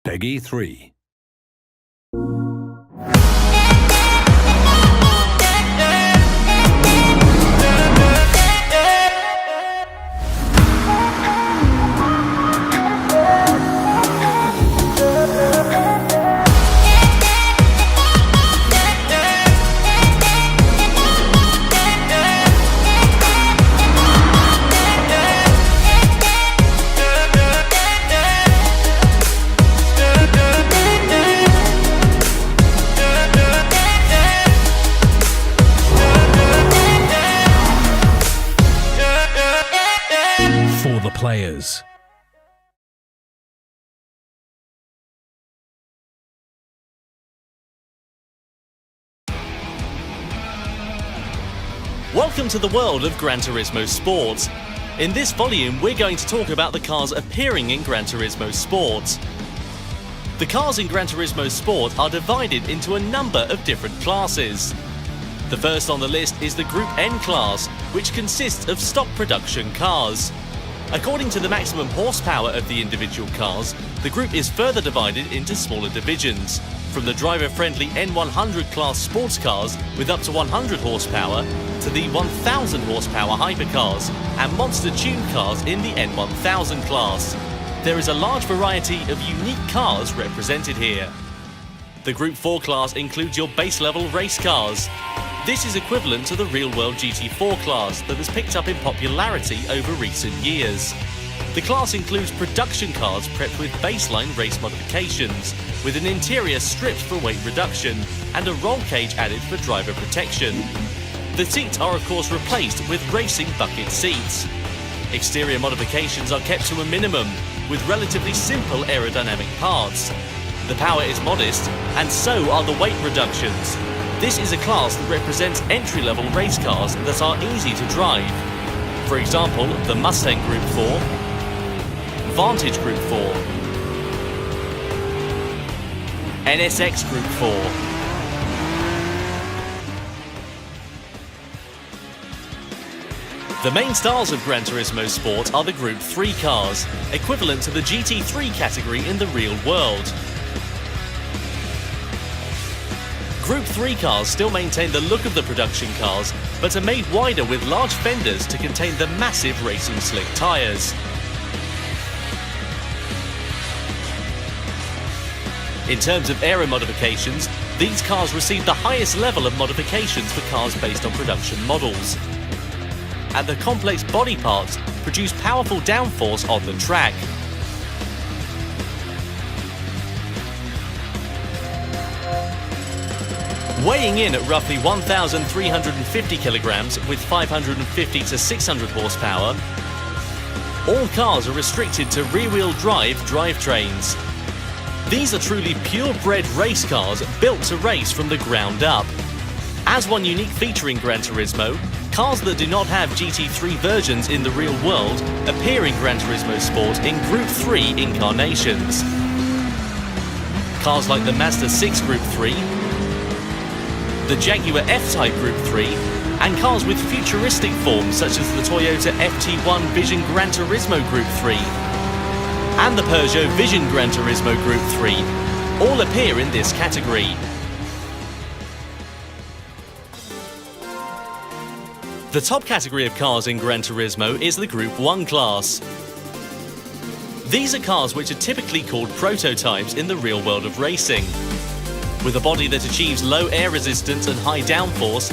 Peggy 3. For the players. Welcome to the world of Gran Turismo Sport. In this volume, we're going to talk about the cars appearing in Gran Turismo Sport. The cars in Gran Turismo Sport are divided into a number of different classes. The first on the list is the Group N class, which consists of stock production cars. According to the maximum horsepower of the individual cars, the group is further divided into smaller divisions, from the driver-friendly N100 class sports cars with up to 100 horsepower to the 1000 horsepower hypercars and monster-tuned cars in the N1000 class. There is a large variety of unique cars represented here. The Group 4 class includes your base-level race cars. This is equivalent to the real-world GT4 class that has picked up in popularity over recent years. The class includes production cars prepped with baseline race modifications, with an interior stripped for weight reduction and a roll cage added for driver protection. The seats are of course replaced with racing bucket seats. Exterior modifications are kept to a minimum, with relatively simple aerodynamic parts. The power is modest, and so are the weight reductions. This is a class that represents entry-level race cars that are easy to drive. For example, the Mustang Group 4, Vantage Group 4, NSX Group 4, The main stars of Gran Turismo Sport are the Group 3 cars, equivalent to the GT3 category in the real world. Group 3 cars still maintain the look of the production cars, but are made wider with large fenders to contain the massive racing slick tyres. In terms of aero modifications, these cars receive the highest level of modifications for cars based on production models. And the complex body parts produce powerful downforce on the track. Weighing in at roughly 1,350 kilograms with 550 to 600 horsepower, all cars are restricted to rear-wheel drive drivetrains. These are truly purebred race cars built to race from the ground up. As one unique feature in Gran Turismo, cars that do not have GT3 versions in the real world appear in Gran Turismo Sport in Group 3 incarnations. Cars like the Mazda 6 Group 3, the Jaguar F-Type Group 3, and cars with futuristic forms such as the Toyota FT1 Vision Gran Turismo Group 3 and the Peugeot Vision Gran Turismo Group 3 all appear in this category. The top category of cars in Gran Turismo is the Group 1 class. These are cars which are typically called prototypes in the real world of racing. With a body that achieves low air resistance and high downforce,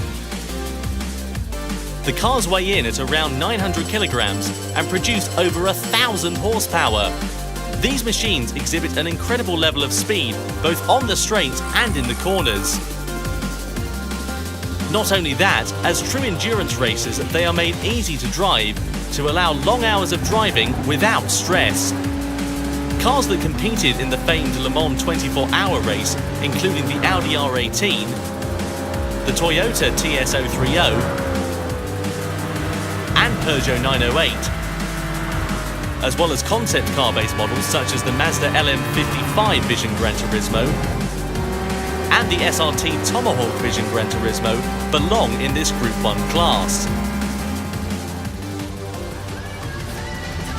the cars weigh in at around 900 kilograms and produce over 1,000 horsepower. These machines exhibit an incredible level of speed both on the straights and in the corners. Not only that, as true endurance races, they are made easy to drive to allow long hours of driving without stress. Cars that competed in the famed Le Mans 24-hour race, including the Audi R18, the Toyota TS030, and Peugeot 908, as well as concept car-based models such as the Mazda LM55 Vision Gran Turismo and the SRT Tomahawk Vision Gran Turismo belong in this Group 1 class.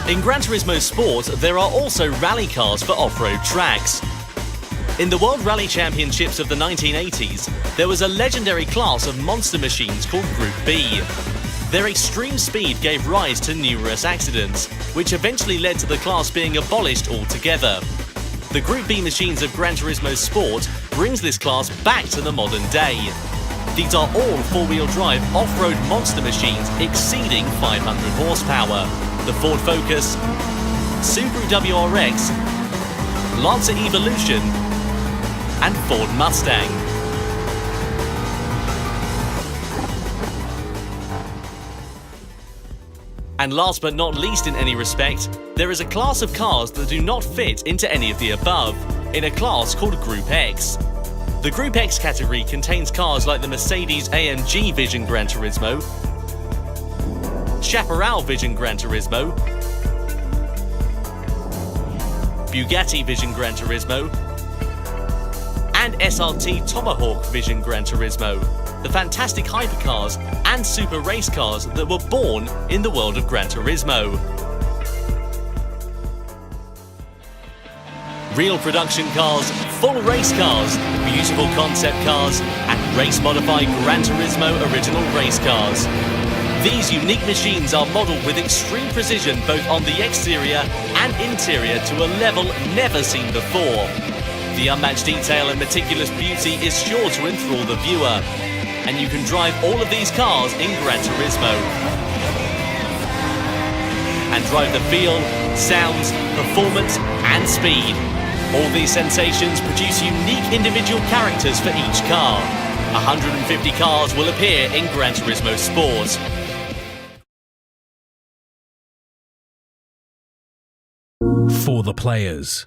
In Gran Turismo Sport, there are also rally cars for off-road tracks. In the World Rally Championships of the 1980s, there was a legendary class of monster machines called Group B. Their extreme speed gave rise to numerous accidents, which eventually led to the class being abolished altogether. The Group B machines of Gran Turismo Sport brings this class back to the modern day. These are all four-wheel drive off-road monster machines exceeding 500 horsepower. The Ford Focus, Subaru WRX, Lancer Evolution, and Ford Mustang. And last but not least in any respect, there is a class of cars that do not fit into any of the above, in a class called Group X. The Group X category contains cars like the Mercedes-AMG Vision Gran Turismo, Chaparral Vision Gran Turismo, Bugatti Vision Gran Turismo, and SRT Tomahawk Vision Gran Turismo, the fantastic hypercars and super race cars that were born in the world of Gran Turismo. Real production cars, full race cars, beautiful concept cars, and race-modified Gran Turismo original race cars. These unique machines are modelled with extreme precision both on the exterior and interior to a level never seen before. The unmatched detail and meticulous beauty is sure to enthrall the viewer, and you can drive all of these cars in Gran Turismo and drive the feel, sounds, performance and speed. All these sensations produce unique individual characters for each car. 150 cars will appear in Gran Turismo Sport. For the players.